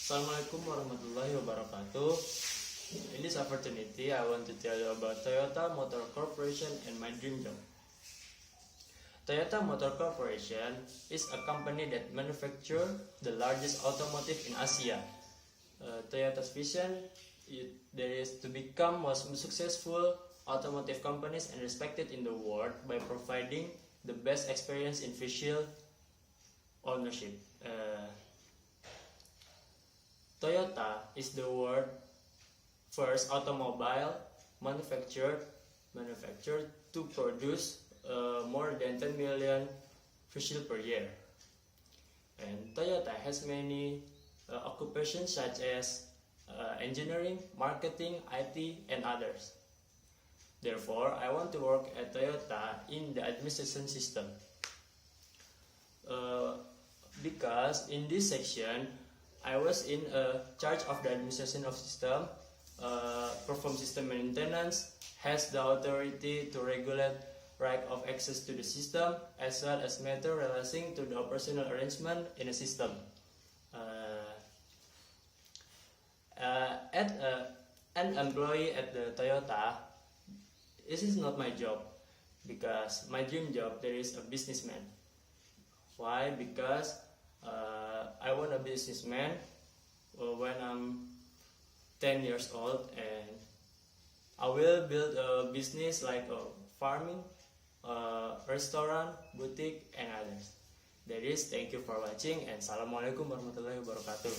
Assalamualaikum warahmatullahi wabarakatuh. In this opportunity, I want to tell you about Toyota Motor Corporation and my dream job. Toyota Motor Corporation is a company that manufactures the largest automotive in Asia. Toyota's vision is to become most successful automotive companies and respected in the world by providing the best experience in vehicle ownership. Toyota is the world's first automobile manufacturer to produce more than 10 million vehicles per year. And Toyota has many occupations such as engineering, marketing, IT, and others. Therefore, I want to work at Toyota in the administration system. Because in this section, I was in charge of the administration of system, perform system maintenance, has the authority to regulate right of access to the system, as well as matter relating to the operational arrangement in the system. An employee at the Toyota, this is not my job, because my dream job there is a businessman. Why? Because I want a businessman when I'm 10 years old, and I will build a business like farming, restaurant, boutique, and others. That is, thank you for watching, and Assalamualaikum warahmatullahi wabarakatuh.